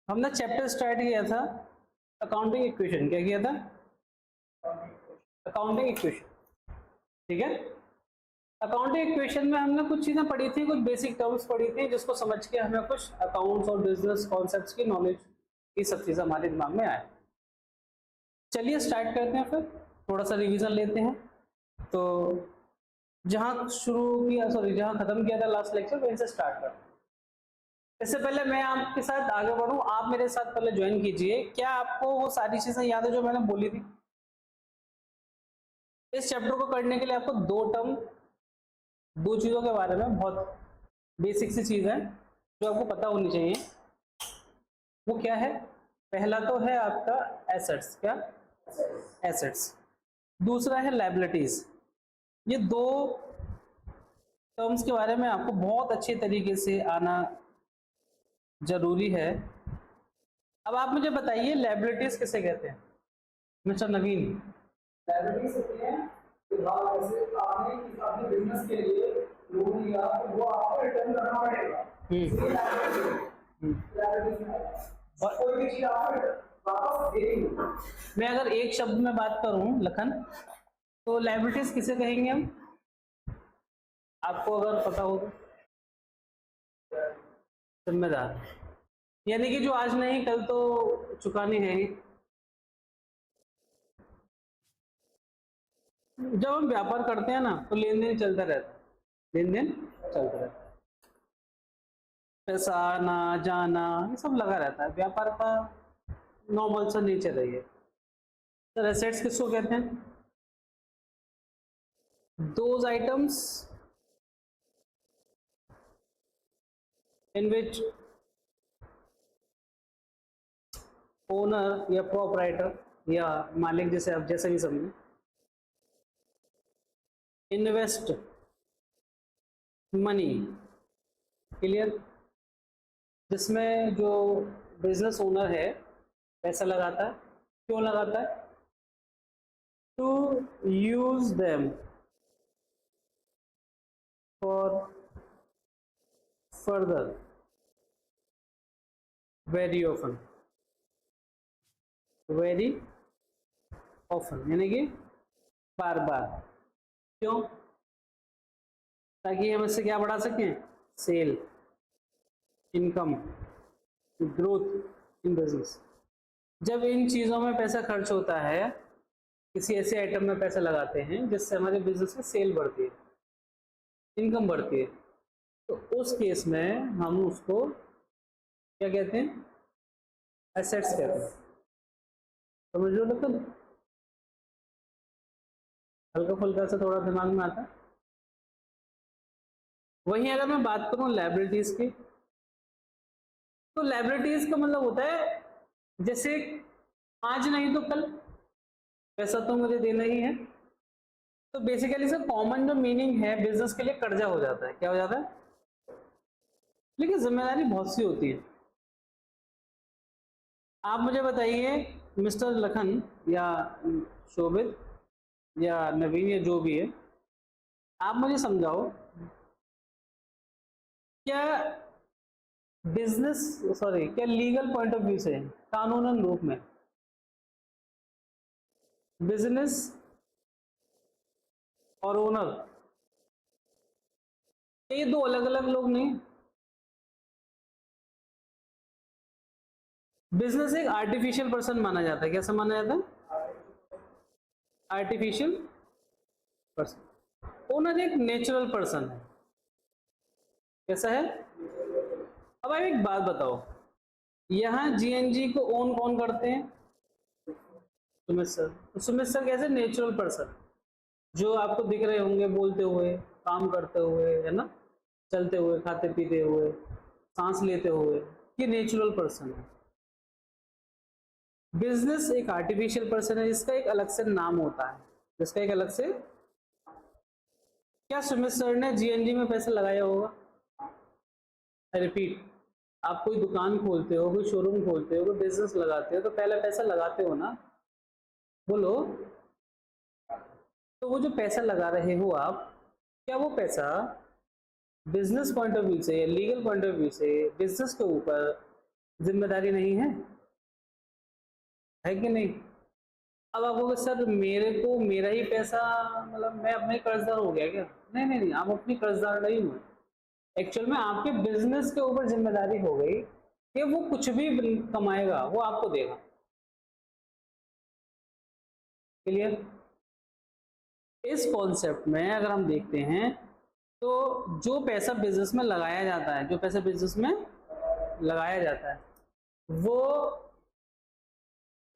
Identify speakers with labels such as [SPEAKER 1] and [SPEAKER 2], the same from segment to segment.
[SPEAKER 1] हमने chapter start किया था अकाउंटिंग इक्वेशन। क्या किया था? Accounting equation. ठीक है, अकाउंटिंग इक्वेशन में हमने कुछ चीजें पढ़ी थी, कुछ बेसिक टर्म्स पढ़ी थी, जिसको समझ के हमें कुछ अकाउंट्स और बिजनेस कॉन्सेप्ट्स की नॉलेज, ये सब चीजें हमारे दिमाग में आए। चलिए स्टार्ट करते हैं, फिर थोड़ा सा रिवीजन लेते हैं। तो जहां शुरू किया, सॉरी जहां खत्म किया था लास्ट लेक्चर, वहीं से स्टार्ट करते हैं। इससे पहले मैं आपके साथ आगे बढ़ूं, आप मेरे साथ पहले ज्वाइन कीजिए। क्या आपको वो सारी चीजें याद है जो मैंने बोली थी? इस चैप्टर को करने के लिए आपको दो चीजों के बारे में बहुत बेसिक सी चीज है जो आपको पता होनी चाहिए। वो क्या है? पहला तो है आपका एसेट्स। क्या? एसेट्स। दूसरा है लायबिलिटीज। ये दो टर्म्स के बारे में आपको बहुत अच्छे तरीके से आना जरूरी है। अब आप मुझे बताइए लायबिलिटीज किसे कहते हैं, मिस्टर नवीन?
[SPEAKER 2] लाइब्रेरी से होते हैं कि जैसे आपने बिजनेस के लिए लोन लिया तो वो आपको रिटर्न करना पड़ेगा। इसलिए लाइब्रेरी में और कोई भी चीज आपको वापस देनी।
[SPEAKER 1] मैं अगर एक शब्द में बात करूं लखन, तो लायबिलिटीज किसे कहेंगे हम? आपको अगर पता हो तो? जिम्मेदार, यानी कि जो आज नहीं कल तो चुकानी है ही। जब हम व्यापार करते हैं ना तो लेन देन चलता रहता है, लेन देन चलता रहता है, पैसा आना जाना ये सब लगा रहता है, व्यापार का नॉर्मल सा नेचर है ये। सर एसेट्स किसको कहते हैं? Those items in which owner या प्रोपराइटर या मालिक, जैसे आप जैसे भी समझें, इन्वेस्ट मनी। क्लियर? जिसमें जो बिजनेस ओनर है पैसा लगाता है। क्यों लगाता है? To use them for further very often, very often यानी कि बार बार। क्यों? ताकि हम इससे क्या बढ़ा सकें? Sale, income, growth in business. जब इन चीजों में पैसा खर्च होता है, किसी ऐसे आइटम में पैसा लगाते हैं जिससे हमारे बिजनेस में सेल बढ़ती है, इनकम बढ़ती है, तो उस केस में हम उसको क्या कहते हैं? एसेट्स कहते हैं। समझ लो, मतलब हल्का फुल्का से थोड़ा दिमाग में आता है। वहीं अगर मैं बात करूं लायबिलिटीज की, तो लायबिलिटीज का मतलब होता है जैसे आज नहीं तो कल पैसा तो मुझे देना ही है। तो बेसिकली सर कॉमन जो मीनिंग है बिजनेस के लिए, कर्जा हो जाता है। क्या हो जाता है? लेकिन जिम्मेदारी बहुत सी होती है। आप मुझे बताइए मिस्टर लखन या शोभित या नवीन या जो भी है, आप मुझे समझाओ, क्या बिजनेस, सॉरी क्या लीगल पॉइंट ऑफ व्यू से, कानूनन रूप में बिजनेस और ओनर ये दो अलग अलग लोग नहीं? बिजनेस एक आर्टिफिशियल पर्सन माना जाता है। कैसा माना जाता है? Artificial person. ओनर एक नेचुरल पर्सन है। कैसा है? अब आप एक बात बताओ, यहां जीएनजी को ओन कौन करते हैं? सुमित सर। तो सुमित सर कैसे? नेचुरल पर्सन, जो आपको दिख रहे होंगे बोलते हुए, काम करते हुए, है ना, चलते हुए, खाते पीते हुए, सांस लेते हुए, ये नेचुरल पर्सन है। बिजनेस एक आर्टिफिशियल पर्सन है जिसका एक अलग से नाम होता है, जिसका एक अलग से। क्या सुमित सर ने जीएनजी में पैसा लगाया होगा? आई रिपीट, आप कोई दुकान खोलते हो, कोई शोरूम खोलते हो, कोई बिजनेस लगाते हो, तो पहला पैसा लगाते हो ना? बोलो। तो वो जो पैसा लगा रहे हो आप, क्या वो पैसा बिजनेस पॉइंट ऑफ व्यू से या लीगल पॉइंट ऑफ व्यू से बिजनेस के ऊपर जिम्मेदारी नहीं है कि नहीं? अब आप बोलोगे सर मेरे को मेरा ही पैसा, मतलब मैं अपने कर्जदार हो गया क्या? नहीं नहीं नहीं, आप अपनी कर्जदार नहीं हो। एक्चुअल में आपके बिजनेस के ऊपर जिम्मेदारी हो गई कि वो कुछ भी कमाएगा वो आपको देगा। क्लियर? इस कॉन्सेप्ट में अगर हम देखते हैं तो जो पैसा बिजनेस में लगाया जाता है, जो पैसा बिजनेस में लगाया जाता है वो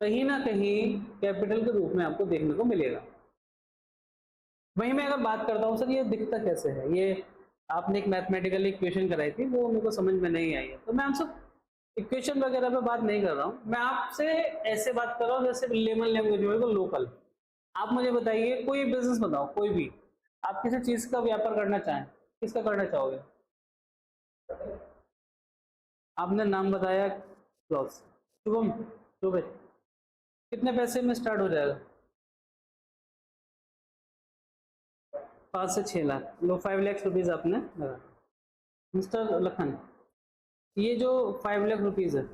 [SPEAKER 1] कहीं ना कहीं कैपिटल के रूप में आपको देखने को मिलेगा। वहीं मैं अगर बात करता हूँ सर ये दिखता कैसे है, ये आपने एक मैथमेटिकल इक्वेशन कराई थी वो मेरे को समझ में नहीं आई है, तो मैं आपसे इक्वेशन वगैरह पे बात नहीं कर रहा हूँ, मैं आपसे ऐसे बात कर रहा हूँ जैसे लेमन लैंग्वेज में, लोकल। आप मुझे बताइए कोई बिजनेस बताओ, कोई भी आप किसी चीज का व्यापार करना चाहें, किसका करना चाहोगे? आपने नाम बताया क्लॉथ, शुभम शुभ, कितने पैसे में स्टार्ट हो जाएगा? 5 से 6 लाख, लो 5 लाख रुपीज आपने लगा। मिस्टर लखन, ये जो 5 लाख रुपीज है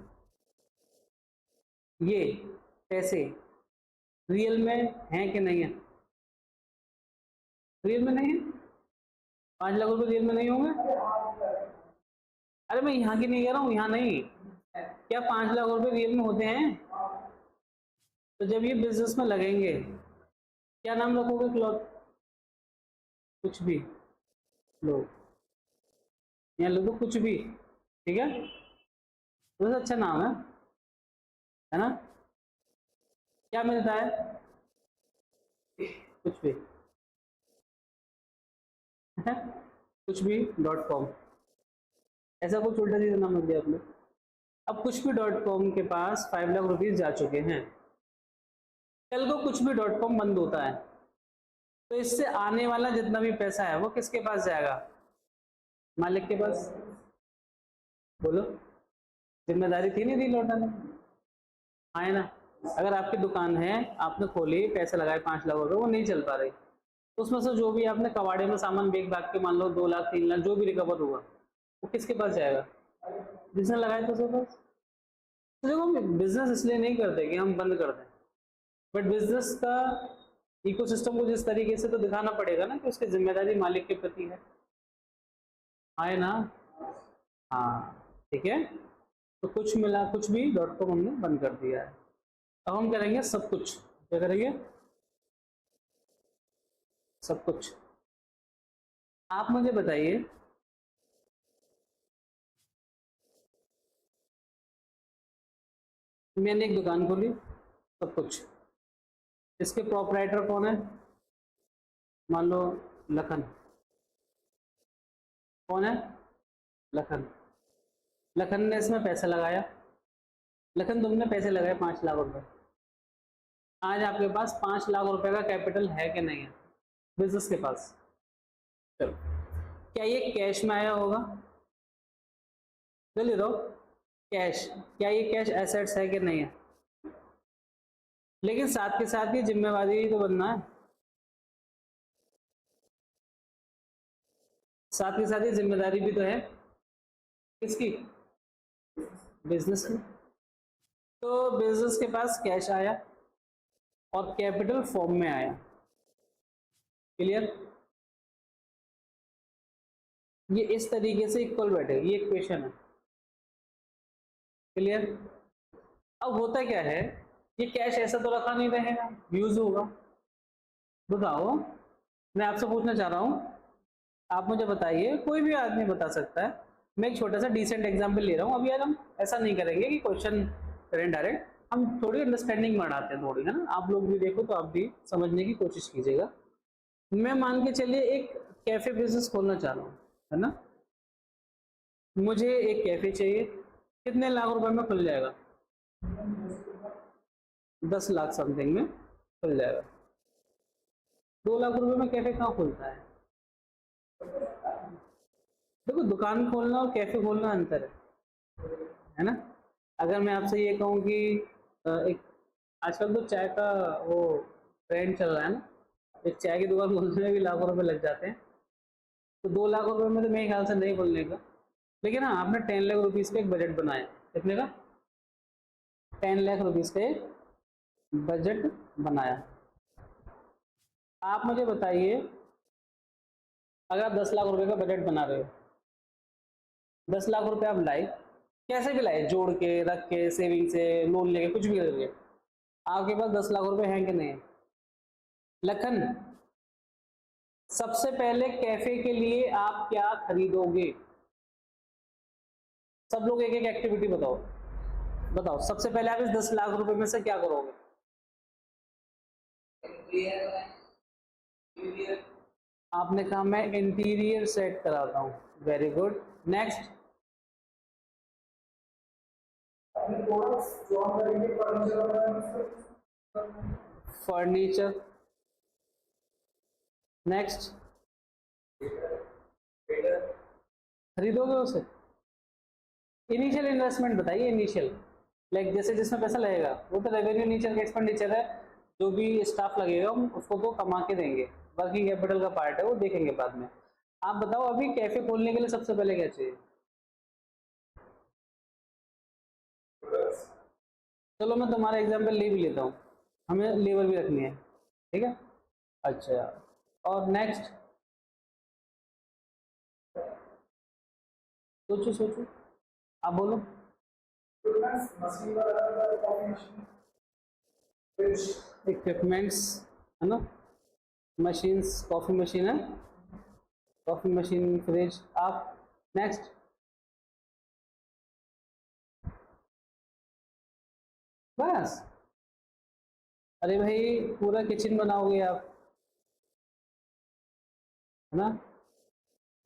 [SPEAKER 1] ये पैसे रियल में हैं कि नहीं है? रियल में नहीं है? 5 लाख रुपए रियल में नहीं होंगे? अरे मैं यहाँ की नहीं कह रहा हूँ, यहाँ नहीं, क्या 5 लाख रुपए रियल में होते हैं? तो जब ये बिजनेस में लगेंगे क्या नाम रखोगे क्लॉथ? कुछ भी लो, यहाँ लोगों कुछ भी, ठीक है, बहुत अच्छा नाम है ना? क्या मिलता है? कुछ भी कुछ भी .com, ऐसा कुछ उल्टा सीधा नाम रख दिया आपने। अब कुछ भी .com के पास 5 लाख रुपीज जा चुके हैं, कल को कुछ भी .com बंद होता है तो इससे आने वाला जितना भी पैसा है वो किसके पास जाएगा? मालिक के पास। बोलो, जिम्मेदारी थी नहीं दी लौटाने? हाँ है ना? अगर आपकी दुकान है, आपने खोली, पैसे लगाए 5 लाख रुपए, वो नहीं चल पा रही, उसमें से जो भी आपने कबाड़े में सामान बेच बाग के मान लो 2 लाख 3 लाख जो भी रिकवर हुआ वो किसके पास जाएगा? जिसने लगाया था उसके पास। तो देखो हम बिजनेस इसलिए नहीं करते कि हम बंद कर दें, बट बिजनेस का इकोसिस्टम को जिस तरीके से तो दिखाना पड़ेगा ना कि उसकी जिम्मेदारी मालिक के प्रति है ना? हाँ ठीक है। तो कुछ मिला, कुछ भी .com हमने बंद कर दिया है। अब हम करेंगे सब कुछ। क्या करेंगे? सब कुछ। आप मुझे बताइए मैंने एक दुकान खोली, सब कुछ, इसके प्रोपराइटर कौन है? मान लो लखन। कौन है? लखन। लखन ने इसमें पैसा लगाया। लखन तुमने पैसे लगाए 5 लाख रुपए। आज आपके पास 5 लाख रुपए का कैपिटल है कि नहीं है बिजनेस के पास? चलो, क्या ये कैश में आया होगा? जल्दी दो, कैश, क्या ये कैश एसेट्स है कि नहीं है? लेकिन साथ के साथ ये जिम्मेवारी तो बनना है, साथ के साथ ये जिम्मेदारी भी तो है। किसकी? बिजनेस की। तो बिजनेस के पास कैश आया और कैपिटल फॉर्म में आया। क्लियर? ये इस तरीके से इक्वल बैठे, ये इक्वेशन है। क्लियर? अब होता क्या है, ये कैश ऐसा तो रखा नहीं रहेगा, यूज होगा। बताओ, मैं आपसे पूछना चाह रहा हूं, आप मुझे बताइए, कोई भी आदमी बता सकता है। मैं एक छोटा सा डिसेंट एग्जांपल ले रहा हूं। अभी यार हम ऐसा नहीं करेंगे कि क्वेश्चन करें डायरेक्ट, हम थोड़ी अंडरस्टैंडिंग बढ़ाते हैं थोड़ी, है ना? आप लोग भी देखो तो आप भी समझने की कोशिश कीजिएगा। मैं मान के चलिए एक कैफे बिजनेस खोलना चाह रहा हूँ, है ना? मुझे एक कैफे चाहिए, कितने लाख रुपए में खुल जाएगा? 10 लाख समथिंग में खुल जाएगा। 2 लाख रुपए में कैफे कहाँ खुलता है? देखो, दुकान खोलना और कैफे खोलना अंतर है ना? अगर मैं आपसे ये कहूँ कि एक आजकल तो चाय का वो ट्रेंड चल रहा है ना, एक चाय की दुकान खोलने में भी लाखों रुपए लग जाते हैं, तो 2 लाख रुपए में तो मेरे ख्याल से नहीं खोलने का। लेकिन हाँ, आपने 10 लाख रुपीज़ का एक बजट बनाया, कितने का? 10 लाख रुपीस का एक बजट बनाया। आप मुझे बताइए, अगर आप 10 लाख रुपए का बजट बना रहे हो, 10 लाख रुपए आप लाए, कैसे भी लाए, जोड़ के, रख के, सेविंग से, लोन लेके, कुछ भी करके, आपके पास 10 लाख रुपए हैं कि नहीं? लखन, सबसे पहले कैफे के लिए आप क्या खरीदोगे? सब लोग एक एक एक्टिविटी बताओ, बताओ सबसे पहले आप इस 10 लाख रुपए में से क्या करोगे? आपने कहा मैं इंटीरियर सेट कराता हूँ, वेरी गुड। नेक्स्ट,
[SPEAKER 2] अपने प्रोडक्ट्स जो हम करेंगे
[SPEAKER 1] फर्नीचर। नेक्स्ट, खरीदोगे उसे? इनिशियल इन्वेस्टमेंट बताइए, इनिशियल लाइक जैसे जिसमें पैसा लगेगा वो तो रेवेन्यू इनिशियल का एक्सपेंडिचर है, जो भी स्टाफ लगेगा उसको तो कमा के देंगे, वर्किंग कैपिटल का पार्ट है, वो देखेंगे बाद में। आप बताओ अभी कैफे खोलने के लिए सबसे पहले क्या चाहिए? चलो मैं तुम्हारा एग्जाम्पल ले भी लेता हूँ, हमें लेबर भी रखनी है, ठीक है? अच्छा, और नेक्स्ट, सोचो सोचो, आप बोलो। इक्विपमेंट्स है ना, मशीन्स, कॉफी मशीन है, कॉफी मशीन, फ्रिज। आप नेक्स्ट, बस? अरे भाई पूरा किचन बनाओगे आप, है ना,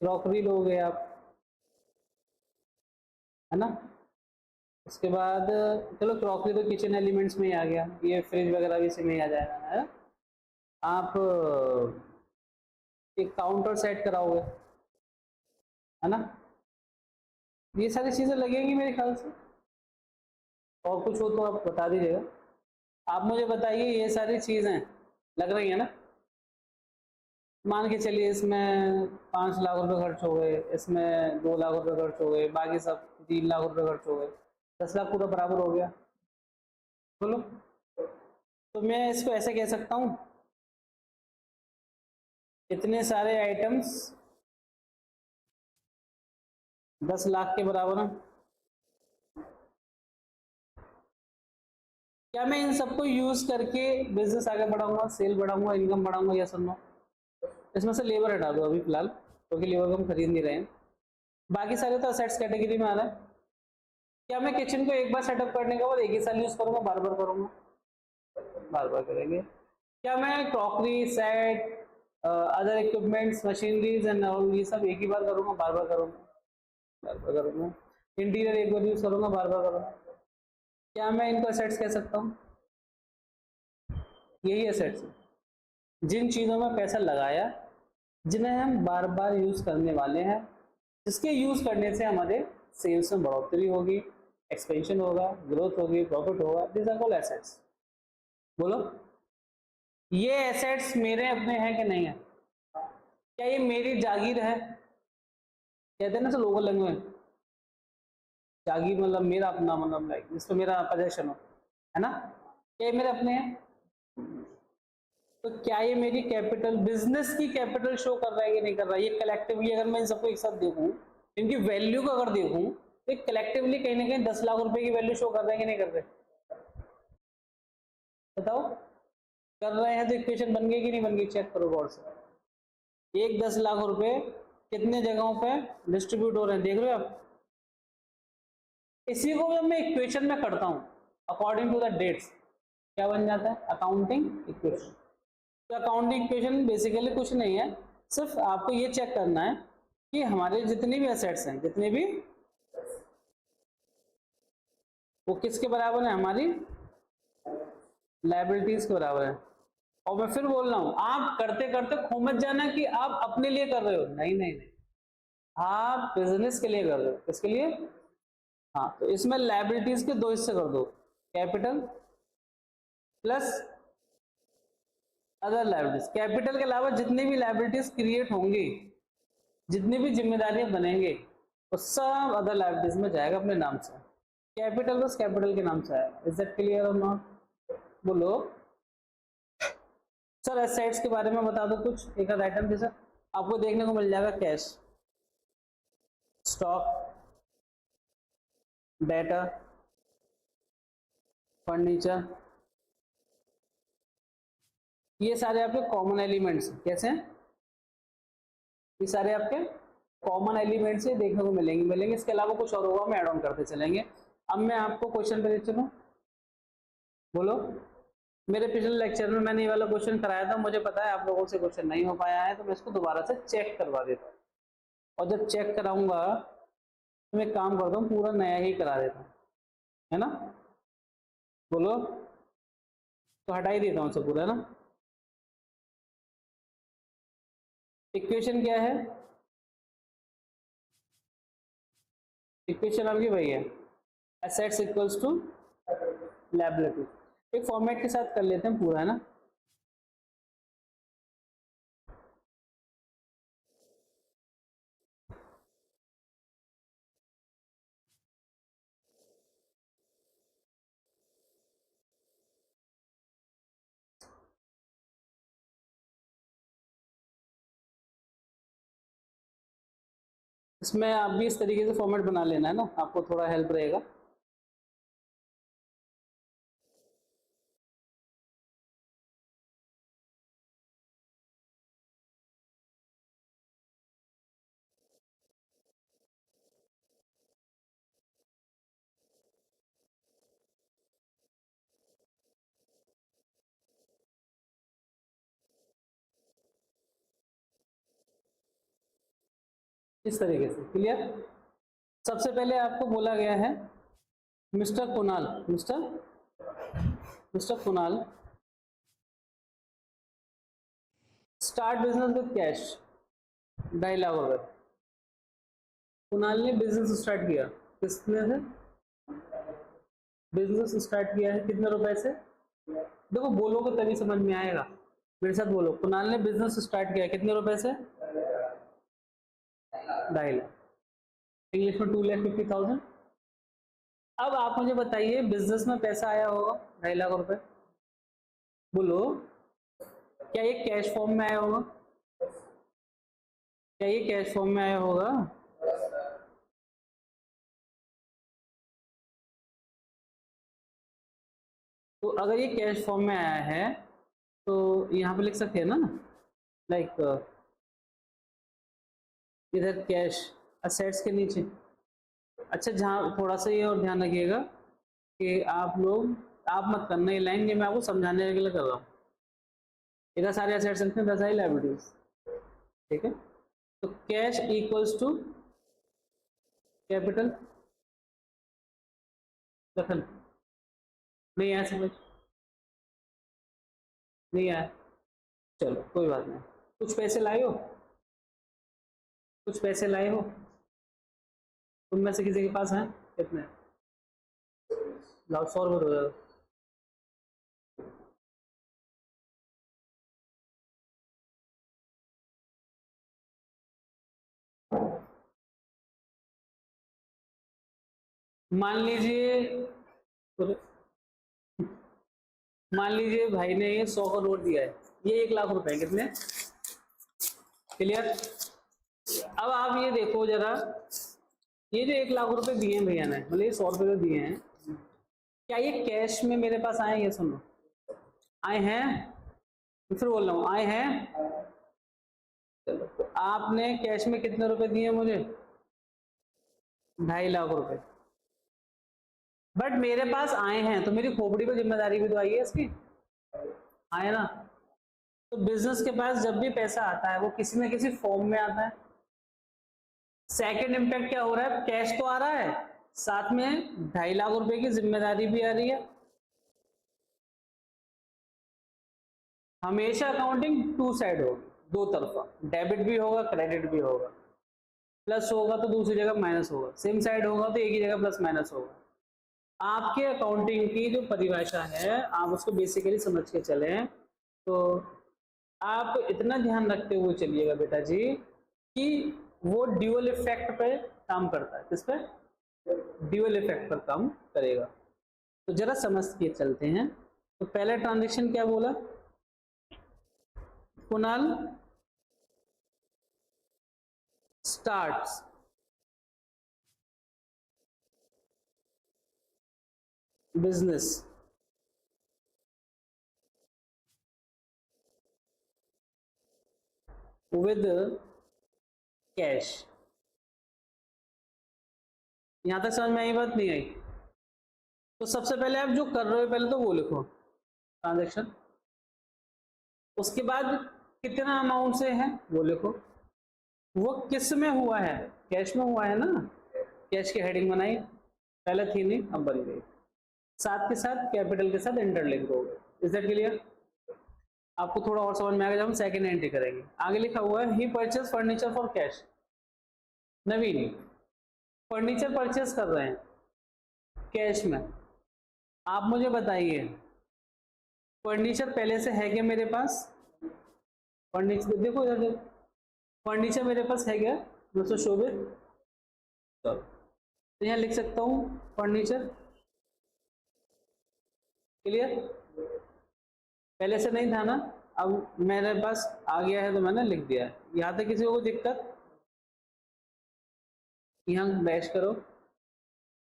[SPEAKER 1] क्रॉकरी लोगे आप, है ना, उसके बाद चलो क्रॉकरी तो किचन एलिमेंट्स में ही आ गया, ये फ्रिज वगैरह भी इसी में ही आ जाएगा, है? आप एक काउंटर सेट कराओगे, है ना, ये सारी चीजें लगेंगी मेरे ख्याल से। और कुछ हो तो आप बता दीजिएगा। आप मुझे बताइए, ये सारी चीजें लग रही है ना? मान के चलिए इसमें 5 लाख रुपए खर्च हो गए, इसमें 2 लाख रुपए खर्च हो गए, बाकी सब 3 लाख रुपए खर्च हो गए, 10 लाख पूरा बराबर हो गया। बोलो, तो मैं इसको ऐसे कह सकता हूँ, इतने सारे आइटम्स 10 लाख के बराबर हैं। क्या मैं इन सबको यूज करके बिजनेस आगे बढ़ाऊंगा, सेल बढ़ाऊंगा, इनकम बढ़ाऊंगा, या सुनो? इसमें से लेबर हटा दो अभी फिलहाल, क्योंकि लेबर को हम खरीद नहीं रहे हैं, बाकी सारे तो असेट्स कैटेगरी में आ रहा है। क्या मैं किचन को एक बार सेटअप करने के बाद एक ही साल यूज करूंगा, बार बार करूंगा? बार बार करेंगे। क्या मैं crockery set, other equipments, machineries and all, ये सब एक ही बार करूंगा, बार बार करूंगा? बार बार करूंगा। इंटीरियर एक बार यूज करूंगा, बार बार करूंगा? क्या मैं इनको एसेट्स कह सकता हूँ? यही एसेट्स हैं जिन चीज़ों में पैसा लगाया, जिन्हें हम बार बार यूज करने वाले हैं, जिसके यूज करने से हमारे सेल्स में बढ़ोतरी होगी, एक्सपेंशन होगा, ग्रोथ होगी, प्रॉफिट होगा। This are all assets. बोलो, ये एसेट्स मेरे अपने हैं कि नहीं है? क्या ये मेरी जागीर है? कहते हैं ना तो लोकल लैंग्वेज, जागीर मतलब मेरा अपना, मतलब लाइक जिसमें मेरा पोजेशन हो, है ना? क्या ये मेरे अपने हैं? तो क्या ये मेरी कैपिटल, बिजनेस की कैपिटल शो कर रहा है कि नहीं कर रहा है? ये कलेक्टिवली अगर मैं इन सबको एक साथ देखूं, इनकी वैल्यू को अगर देखूं, तो कलेक्टिवली कहीं ना कहीं 10 लाख रुपए की वैल्यू शो कर रहे हैं कि नहीं कर रहे? बताओ, कर रहे हैं तो इक्वेशन बन गई कि नहीं बन गई? चेक करो गौर से। एक 10 लाख रुपए कितने जगहों पे डिस्ट्रीब्यूट हो रहे हैं, देख रहे हो आप? इसी को जब मैं इक्वेशन में करता हूं अकॉर्डिंग टू द डेट्स, क्या बन जाता है? Accounting equation. तो अकाउंटिंग इक्वेशन बेसिकली कुछ नहीं है, सिर्फ आपको ये चेक करना है कि हमारे जितने भी एसेट्स हैं, जितने भी, वो किसके बराबर है? हमारी लायबिलिटीज के बराबर है। और मैं फिर बोल रहा हूं, आप करते करते खो मत जाना कि आप अपने लिए कर रहे हो, नहीं नहीं नहीं, आप बिजनेस के लिए कर रहे हो। किसके लिए? हाँ, तो इसमें लायबिलिटीज के 2 हिस्से कर दो, capital plus other liabilities. Capital के अलावा जितनी भी लायबिलिटीज क्रिएट होंगी, जितनी भी जिम्मेदारियां बनेंगे, वो सब अदर लायबिलिटीज में जाएगा अपने नाम से। कैपिटल बस कैपिटल के नाम से आया, इज दैट क्लियर और नॉट? बोलो सर। एसेट्स के बारे में बता दो कुछ, एक आध आइटम जैसा आपको देखने को मिल जाएगा, कैश, स्टॉक, डेटा, फर्नीचर, ये सारे आपके कॉमन एलिमेंट्स कैसे हैं? ये सारे आपके कॉमन एलिमेंट्स से देखने को मिलेंगे। इसके अलावा कुछ और होगा, हम ऐड ऑन करते चलेंगे। अब मैं आपको क्वेश्चन पे चलूं, बोलो। मेरे पिछले लेक्चर में मैंने ये वाला क्वेश्चन कराया था, मुझे पता है आप लोगों से क्वेश्चन नहीं हो पाया है, तो मैं इसको दोबारा से चेक करवा देता हूँ। और जब चेक कराऊंगा तो मैं काम करता हूँ, पूरा नया ही करा देता हूँ, है ना? बोलो, तो हटा ही देता हूँ सब पूरा ना। इक्वेशन क्या है? इक्वेशन आपकी वही है, एसेट्स इक्वल्स टू लायबिलिटी। एक फॉर्मेट के साथ कर लेते हैं पूरा, है ना? इसमें आप भी इस तरीके से फॉर्मेट बना लेना, है ना, आपको थोड़ा हेल्प रहेगा। इस तरीके से, क्लियर? सबसे पहले आपको बोला गया है mister Kunal, mister Kunal start business with cash 2.5 lakh रुपए। कुणाल ने बिजनेस स्टार्ट किया, किसने से? बिजनेस स्टार्ट किया है कितने रुपए से? देखो बोलोगे तभी समझ में आएगा, मेरे साथ बोलो। कुणाल ने बिजनेस स्टार्ट किया कितने रुपए से? 2.5 लाख, इंग्लिश में 2,50,000। अब आप मुझे बताइए, बिजनेस में पैसा आया होगा 2.5 लाख रुपए, बोलो क्या ये कैश फॉर्म में आया होगा? क्या ये कैश फॉर्म में आया होगा? तो अगर ये कैश फॉर्म में आया है तो यहाँ पे लिख सकते हैं ना, लाइक इधर कैश असेट्स के नीचे। अच्छा, जहाँ थोड़ा सा ये और ध्यान रखिएगा कि आप मत करना ये लाइन, ये मैं आपको समझाने के लिए कर रहा हूँ। इधर सारे असेट्स लिखते हैं, सारी लायबिलिटीज, ठीक है? तो कैश इक्वल्स टू कैपिटल, रखन नहीं आया समझ? नहीं आया, चलो कोई बात नहीं। कुछ पैसे लाए हो, कुछ पैसे लाए हो तुम में से किसी के पास हैं? कितने? लाओ, 100 रुपये हो जाएगा। मान लीजिए भाई ने ये 100 का नोट दिया है, ये 1 लाख रुपए कितने? क्लियर? अब आप ये देखो जरा, ये जो 1 लाख रुपए दिए हैं भैया ने, मतलब ये 100 रुपये दिए हैं, क्या ये कैश में मेरे पास आए? ये सुनो, आए हैं? फिर बोल रहा हूँ, आए हैं? चलो, तो आपने कैश में कितने रुपए दिए मुझे? 2.5 लाख रुपए। बट मेरे पास आए हैं, तो मेरी खोपड़ी पे जिम्मेदारी भी तो आई है इसकी, आए ना? तो बिजनेस के पास जब भी पैसा आता है वो किसी न किसी फॉर्म में आता है। सेकंड इंपैक्ट क्या हो रहा है? कैश तो आ रहा है, साथ में 2.5 लाख रुपए की जिम्मेदारी भी आ रही है। हमेशा अकाउंटिंग टू साइड होगी, दो तरफा, डेबिट भी होगा क्रेडिट भी होगा। प्लस होगा तो दूसरी जगह माइनस होगा, सेम साइड होगा तो एक ही जगह प्लस माइनस होगा। आपके अकाउंटिंग की जो परिभाषा है आप उसको बेसिकली समझ के चलें, तो आप इतना ध्यान रखते हुए चलिएगा बेटा जी कि वो ड्यूअल इफेक्ट पे काम करता है। किस पे? ड्यूअल इफेक्ट पर काम करेगा। तो जरा समझ के चलते हैं। तो पहला ट्रांजेक्शन क्या बोला Kunal, starts business with cash. यहां तक समझ में आई बात, नहीं आई? तो सबसे पहले आप जो कर रहे हो पहले तो वो लिखो ट्रांजेक्शन, उसके बाद कितना अमाउंट से है वो लिखो, वो किस में हुआ है, कैश में हुआ है ना, कैश की हेडिंग बनाई, पहले थी नहीं अब बन गई, साथ के साथ कैपिटल के साथ इंटरलिंक हो गए। Is that clear? आपको थोड़ा और समझ में आएगा जब हम सेकंड एंट्री करेंगे। आगे लिखा हुआ है ही परचेज फर्नीचर फॉर कैश। नवीन फर्नीचर परचेज कर रहे हैं कैश में। आप मुझे बताइए फर्नीचर पहले से है क्या मेरे पास? फर्नीचर देखो इधर देखो, फर्नीचर मेरे पास है क्या मिस्टर शोभित? तो यहाँ लिख सकता हूँ फर्नीचर। क्लियर? पहले से नहीं था ना, अब मेरे पास आ गया है तो मैंने लिख दिया। यहाँ तक किसी को कोई दिक्कत? यहाँ बैश करो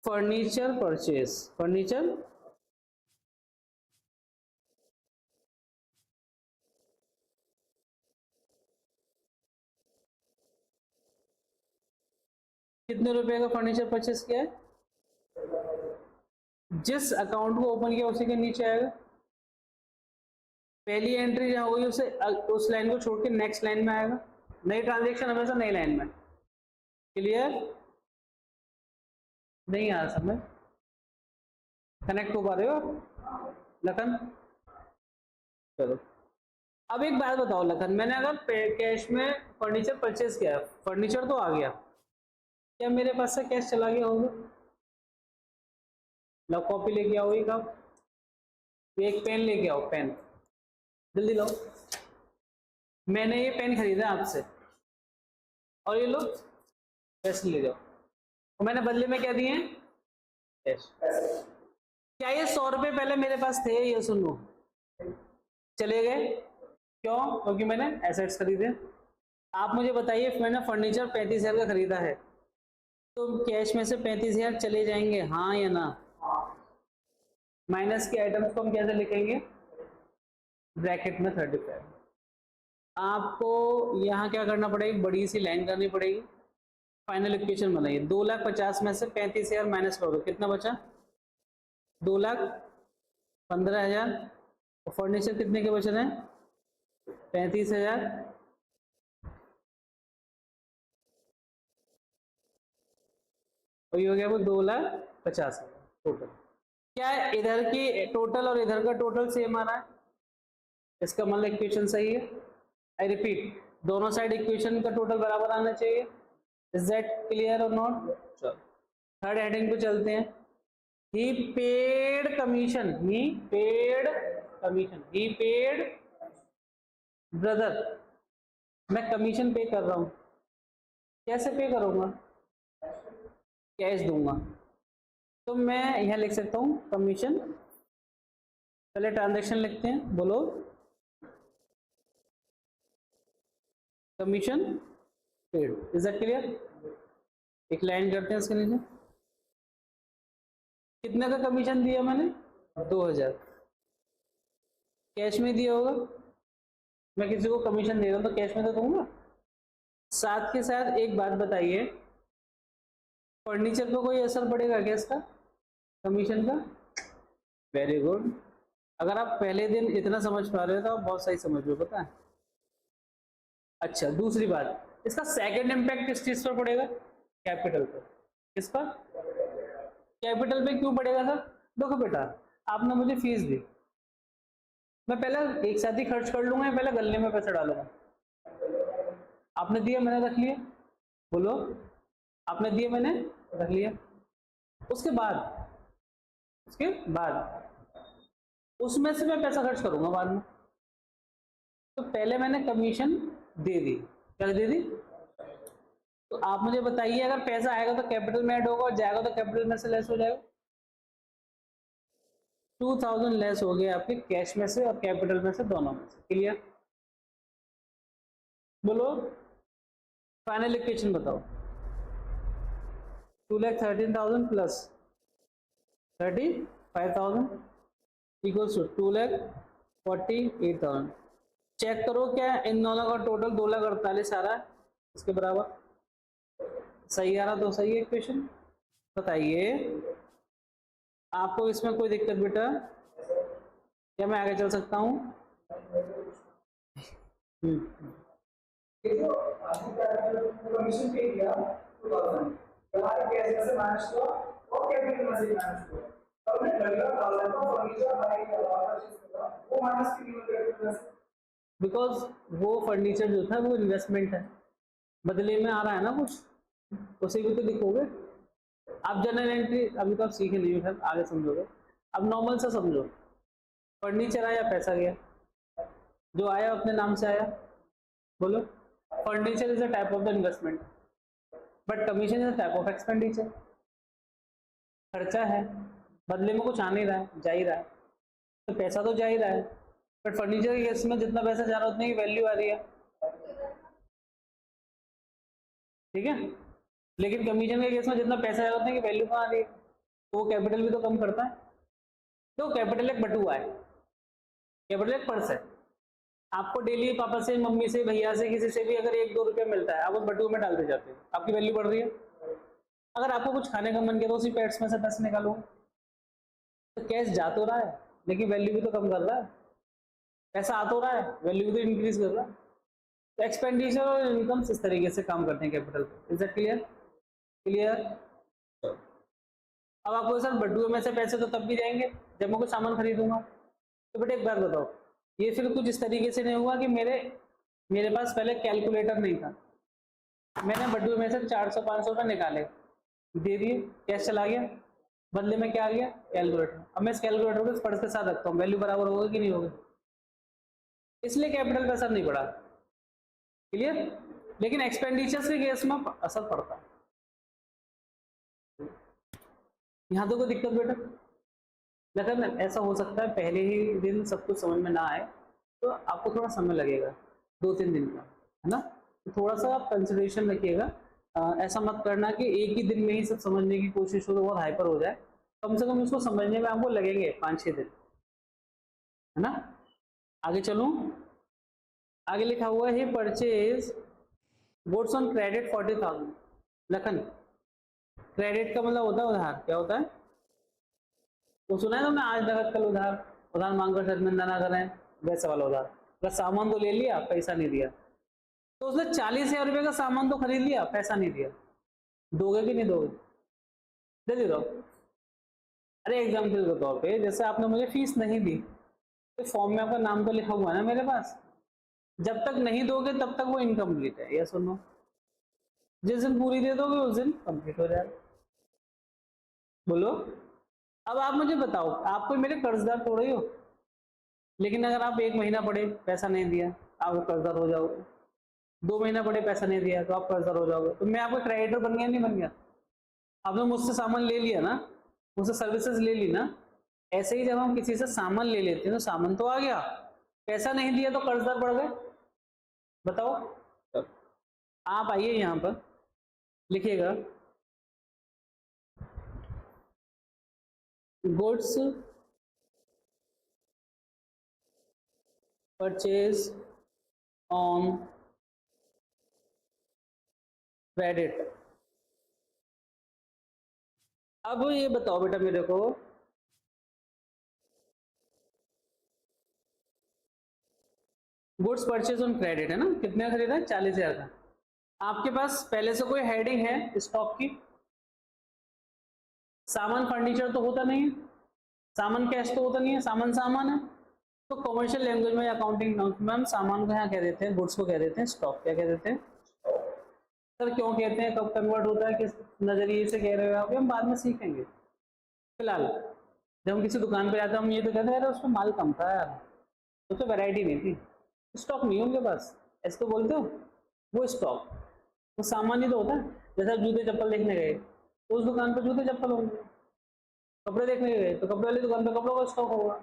[SPEAKER 1] फर्नीचर परचेज, फर्नीचर कितने रुपए का फर्नीचर परचेज किया है? जिस अकाउंट को ओपन किया उसी के नीचे आएगा। पहली एंट्री जहां होगी उसे उस लाइन को छोड़ के नेक्स्ट लाइन में आएगा। नई ट्रांजेक्शन हमेशा नई लाइन में। क्लियर? नहीं आ रहा समझ? कनेक्ट हो पा रहे हो आप लखन? चलो अब एक बात बताओ लखन, मैंने अगर कैश में फर्नीचर परचेज किया, फर्नीचर तो आ गया, क्या मेरे पास से कैश चला गया होगा? लो कॉपी लेके आओ, एक आप एक पेन लेके आओ, पेन जल्दी लाओ। मैंने ये पेन खरीदा आपसे और ये लो पैसे ले जाओ, और मैंने बदले में क्या दिए? कैश। क्या ये 100 रुपए पहले मेरे पास थे? ये सुनो, चले गए क्यों? क्योंकि मैंने एसेट्स खरीदे। आप मुझे बताइए मैंने फर्नीचर 35,000 का खरीदा है, तो कैश में से 35,000 चले जाएंगे, हाँ या ना? माइनस के आइटम्स को हम कैसे लिखेंगे? ब्रैकेट में 35। आपको यहाँ क्या करना पड़ेगी? बड़ी सी लाइन करनी पड़ेगी। फाइनल इक्वेशन बनाइए। 2,50,000 में से 35,000 माइनस करोगे, कितना बचा? 2,15,000। और फर्नीचर कितने के बच रहे हैं? 35,000। और ये हो गया वो 2,50,000 टोटल। क्या इधर की टोटल और इधर का टोटल सेम आ रहा है? इसका मतलब इक्वेशन सही है। आई रिपीट, दोनों साइड इक्वेशन का टोटल बराबर आना चाहिए। इज दैट क्लियर और नॉट? चलो थर्ड हेडिंग पे चलते हैं। ही पेड कमीशन, ही पेड कमीशन, ही पेड ब्रदर। मैं कमीशन पे कर रहा हूं, कैसे पे करूंगा? कैश दूंगा, तो मैं यहां लिख सकता हूं कमीशन। पहले ट्रांजैक्शन लिखते हैं, बोलो commission paid. Is that clear? एक लाइन करते हैं इसके नीचे। कितने का कमीशन दिया मैंने? 2,000। कैश में दिया होगा, मैं किसी को कमीशन दे रहा हूं तो कैश में तो दूंगा। साथ के साथ एक बात बताइए, फर्नीचर पे कोई असर पड़ेगा क्या इसका, कमीशन का? Very good. अगर आप पहले दिन इतना समझ पा रहे हो तो आप बहुत सही समझ रहे हो, पता है। अच्छा दूसरी बात, इसका सेकंड इम्पैक्ट किस चीज पर पड़ेगा? कैपिटल पर। किस पर? कैपिटल पे। क्यों पड़ेगा सर? देखो बेटा, आपने मुझे फीस दी, मैं पहले एक साथ ही खर्च कर लूंगा या पहले गले में पैसा डालूंगा? आपने दिया, मैंने रख लिया। बोलो, आपने दिया, मैंने रख लिया। उसके बाद उसमें से मैं पैसा खर्च करूंगा बाद में। तो पहले मैंने कमीशन दे दी, क्या दे दी? तो आप मुझे बताइए, अगर पैसा आएगा तो कैपिटल में ऐड होगा और जाएगा तो कैपिटल में से लेस हो जाएगा। 2000 लेस हो गया आपके कैश में से और कैपिटल में से, दोनों में से। क्लियर? बोलो फाइनल इक्वेशन बताओ। 2,13,000 प्लस 35,000 इक्वल्स टू 2,48,000। चेक करो क्या इन दोनों का टोटल 2,48,000 आ रहा है, इसके बराबर सही आ रहा तो सही है इक्वेशन। बताइए आपको इसमें कोई दिक्कत बेटा, क्या मैं आगे चल सकता हूँ?
[SPEAKER 2] कमीशन पे किया 2000 हमारे कैश से मैनेज किया और कैपिटल में से मैनेज किया, तब मैं लगेगा 1000 का फर्नीचर बाय किया परचेज किया, वो माइनस की कीमत कैपिटल से,
[SPEAKER 1] बिकॉज वो फर्नीचर जो था वो इन्वेस्टमेंट है, बदले में आ रहा है ना कुछ, उसे भी तो लिखोगे आप। जनरल एंट्री अभी तो आप सीखे नहीं हो, आगे समझोगे। अब नॉर्मल से समझो, फर्नीचर आया, पैसा गया, जो आया अपने नाम से आया। बोलो furniture is a type of the investment but commission is a type of expenditure. खर्चा है, बदले में कुछ आ नहीं रहा है, जा ही रहा है, तो पैसा तो जा ही रहा है। बट फर्नीचर के केस में जितना पैसा जा रहा है उतनी की वैल्यू आ रही है, ठीक है। लेकिन कमीशन के केस में जितना पैसा जा रहा है उतनी की वैल्यू कहाँ आ रही है, तो वो कैपिटल भी तो कम करता है। तो कैपिटल एक बटुआ है, कैपिटल एक पर्स है। आपको डेली पापा से, मम्मी से, भैया से, किसी से भी अगर 1-2 रुपया मिलता है, आप उस बटुए में डालते जाते हो, आपकी वैल्यू बढ़ रही है। अगर आपको कुछ खाने का मन किया तो उसी पैट्स में से पैसे निकालो, तो कैश जा तो रहा है लेकिन वैल्यू भी तो कम कर रहा है, पैसा आ तो रहा है वैल्यू भी तो इंक्रीज कर रहा है। तो एक्सपेंडिचर और इनकम इस तरीके से काम करते हैं कैपिटल पे। Is that clear? क्लियर। अब आपको सर बटुए में से पैसे तो तब भी जाएंगे जब मैं कुछ सामान खरीदूंगा। तो बेटे एक बात बताओ, ये फिर कुछ इस तरीके से नहीं हुआ कि मेरे पास पहले कैलकुलेटर नहीं था, मैंने बटुए में से 400-500 रुपये निकाले, दे दिए, कैश चला गया, बदले में क्या आ गया? कैलकुलेटर। अब मैं इस कैलकुलेटर को इस पर्स के साथ रखता हूँ, वैल्यू बराबर होगा कि नहीं होगा? इसलिए कैपिटल पे असर नहीं पड़ा। क्लियर? लेकिन एक्सपेंडिचर्स के केस में असर पड़ता है। यहाँ तो कोई दिक्कत बेटा? लेकिन ऐसा हो सकता है पहले ही दिन सब कुछ समझ में ना आए, तो आपको थोड़ा समय लगेगा, 2-3 दिन का, है ना। तो थोड़ा सा आप कंसिडरेशन रखिएगा, ऐसा मत करना कि एक ही दिन में ही सब समझने की कोशिश हो तो बहुत हाइपर हो जाए। कम से कम इसको समझने में आपको लगेंगे 5-6 दिन, है ना। आगे चलूं, आगे लिखा हुआ है purchase goods on credit 40,000। Lakhan, credit का मतलब होता है उधार। क्या होता है? तो सुना है तुमने, आज नगद कल उधार, उधार मांगकर शर्मिंदा ना करें, वैसा वाला उधार। बस सामान तो ले लिया, पैसा नहीं दिया, तो उसने 40,000 रुपये का सामान तो खरीद लिया, पैसा नहीं दिया, दोगे कि नहीं दोगे? दे दो। अरे एग्जाम्पल के तौर पे, जैसे आपने मुझे फीस नहीं दी, तो फॉर्म में आपका नाम तो लिखा हुआ है ना मेरे पास, जब तक नहीं दोगे तब तक वो इनकम्प्लीट है, या सुनो, जिस दिन पूरी दे दोगे उस दिन कंप्लीट हो जाएगा। बोलो। अब आप मुझे बताओ, आप कोई मेरे कर्जदार थोड़े हो, लेकिन अगर आप 1 महीना पड़े पैसा नहीं दिया, आप कर्जदार हो जाओगे। 2 महीना पड़े पैसा नहीं दिया तो आप कर्जदार हो जाओगे। तो मैं आपका क्रेडिटर बन गया नहीं बन गया? आपने मुझसे सामान ले लिया ना, मुझसे सर्विसेज ले ली ना। ऐसे ही जब हम किसी से सामान ले लेते हैं तो सामान तो आ गया, पैसा नहीं दिया तो कर्जदार बढ़ गए। बताओ। आप आइए यहाँ पर, लिखिएगा गुड्स परचेज ऑन क्रेडिट। अब ये बताओ बेटा मेरे को, गुड्स परचेज ऑन क्रेडिट है ना, कितने खरीदा है? 40,000 का। आपके पास पहले से कोई हेडिंग है स्टॉक की? सामान फर्नीचर तो होता नहीं है, सामान कैश तो होता नहीं है, सामान सामान है। तो कमर्शियल लैंग्वेज में, अकाउंटिंग में हम सामान को यहाँ कह देते हैं, गुड्स को कह देते हैं स्टॉक। क्या कह देते हैं? सर क्यों कहते हैं, कब कन्वर्ट होता है, किस नजरिए से कह रहे हो आप, हम बाद में सीखेंगे। फिलहाल जब हम किसी दुकान पे जाते हैं हम ये तो कहते हैं यार उसमें माल कम था यार, उसमें वैरायटी नहीं थी, स्टॉक नहीं है उनके पास, ऐसे तो बोलते हो, वो स्टॉक। वो सामान ही तो होता है। जैसे आप जूते चप्पल देखने गए तो उस दुकान पर जूते चप्पल होंगे, कपड़े देखने गए तो कपड़े वाली दुकान पर कपड़ों का स्टॉक होगा,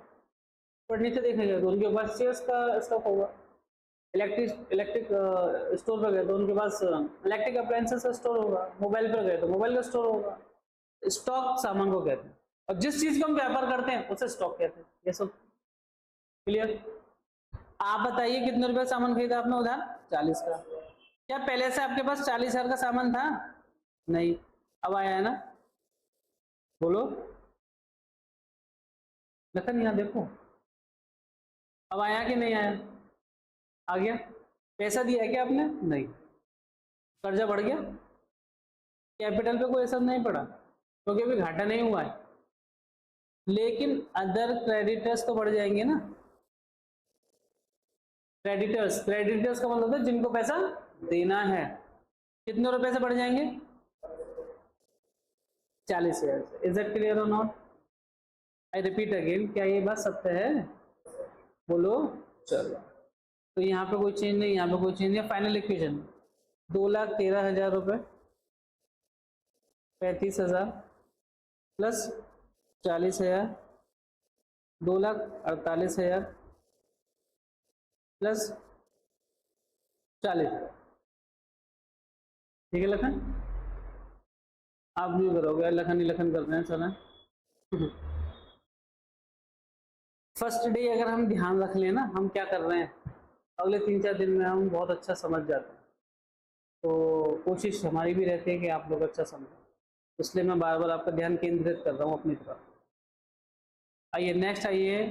[SPEAKER 1] फर्नीचर देखने गए तो उनके पास चेयर्स का स्टॉक होगा, इलेक्ट्रिक स्टोर पर गए तो उनके पास इलेक्ट्रिक अप्लायंसेस का स्टोर होगा, मोबाइल पर गए तो मोबाइल का स्टोर होगा। स्टॉक सामान को कहते हैं, और जिस चीज को हम व्यापार करते हैं उसे स्टॉक कहते हैं। ये सब क्लियर? आप बताइए कितने रुपए सामान खरीदा आपने उधार? 40 का। क्या पहले से आपके पास 40,000 का सामान था? नहीं, अब आया है ना? बोलो लखन, यहाँ देखो, अब आया कि नहीं आया? आ गया। पैसा दिया क्या आपने? नहीं। कर्जा बढ़ गया? कैपिटल पे कोई असर नहीं पड़ा क्योंकि अभी घाटा नहीं हुआ है, लेकिन अदर क्रेडिटर्स तो बढ़ जाएंगे ना। क्रेडिटर्स का मतलब होता है जिनको पैसा देना है। कितने रुपए से बढ़ जाएंगे? 40,000। इज दैट क्लियर और नॉट? आई रिपीट अगेन, क्या ये बात सत्य है? बोलो। चलो, तो यहाँ पे कोई चेंज नहीं, यहाँ पे कोई चेंज नहीं। फाइनल इक्वेशन 2,13,000 रुपये 35,000 प्लस 40,000 2,48,000 प्लस 40,000। ठीक है लखन? आप भी करोगे, लखन ही लखन कर रहे हैं। चलें, फर्स्ट डे अगर हम ध्यान रख लें ना हम क्या कर रहे हैं, अगले 3-4 दिन में हम बहुत अच्छा समझ जाते हैं। तो कोशिश हमारी भी रहती है कि आप लोग अच्छा समझें, इसलिए मैं बार बार आपका ध्यान केंद्रित कर रहा हूँ अपनी तरफ। आइए नेक्स्ट, आइए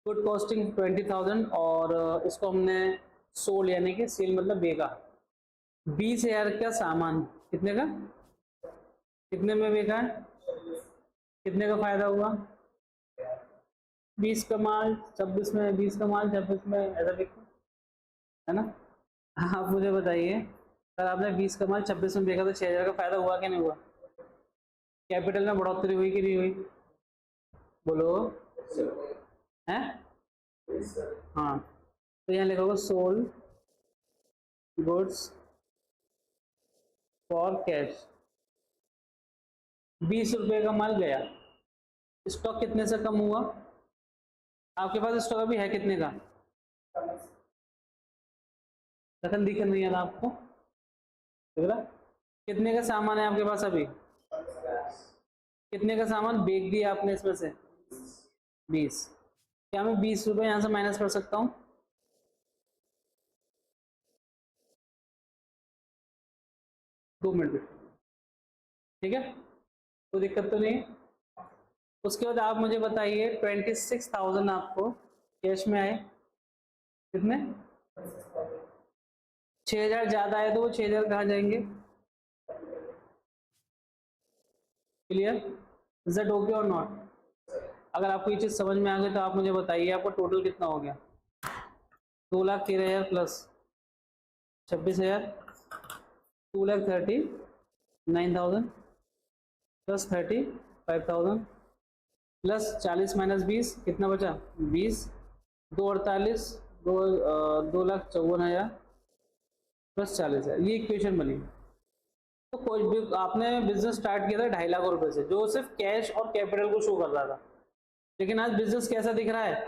[SPEAKER 1] गुड कॉस्टिंग 20,000, और इसको हमने सोल यानी कि सेल मतलब बेगा। 20,000 का सामान कितने का, कितने में बेचा है? कितने का फायदा हुआ? 20 का माल 26 में, 20 का माल 26 में, ऐसा देखो है ना। आप मुझे बताइए, अगर आपने 20 का माल 26 में बेचा तो 6,000 का फायदा हुआ कि नहीं हुआ? कैपिटल में बढ़ोतरी हुई कि नहीं हुई? बोलो हैं? हाँ, तो यहाँ लिखा होगा सोल गुड्स फॉर कैश। 20 रुपए का माल गया, स्टॉक कितने से कम हुआ? आपके पास स्टॉक अभी है कितने का? रकम दिख नहीं है आपको? कितने का सामान है आपके पास अभी? कितने का सामान बेच दिया आपने इसमें से? 20। क्या मैं 20 रुपए यहां से माइनस कर सकता हूं? दो मिनट, ठीक है, कोई दिक्कत तो नहीं। उसके बाद आप मुझे बताइए 26,000 आपको कैश में आए, कितने? 6,000 ज्यादा आए तो वो 6,000 कहाँ जाएंगे? क्लियर? इज दैट ओके और नॉट? अगर आपको ये चीज समझ में आ गई तो आप मुझे बताइए आपको टोटल कितना हो गया? 2,13,000 प्लस 26,000, 2,39,000 प्लस 35,000 प्लस 40 माइनस 20 कितना बचा? 20, 2,48, 2,54,000 प्लस 40,000। ये इक्वेशन बनी। तो कोई भी आपने बिजनेस स्टार्ट किया था 2.5 लाख रुपए से, जो सिर्फ कैश और कैपिटल को शो कर रहा था, लेकिन आज बिजनेस कैसा दिख रहा है?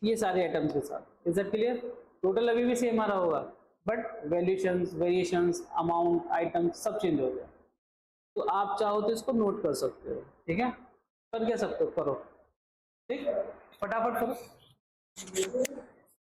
[SPEAKER 1] ये सारे आइटम्स के साथ। Is that clear? टोटल अभी भी सेम आ रहा होगा, but valuations, variations, amount, items सब चेंज हो गया। तो आप चाहो तो इसको नोट कर सकते हो, ठीक है? कर क्या सकते हो? करो, ठीक, फटाफट करो।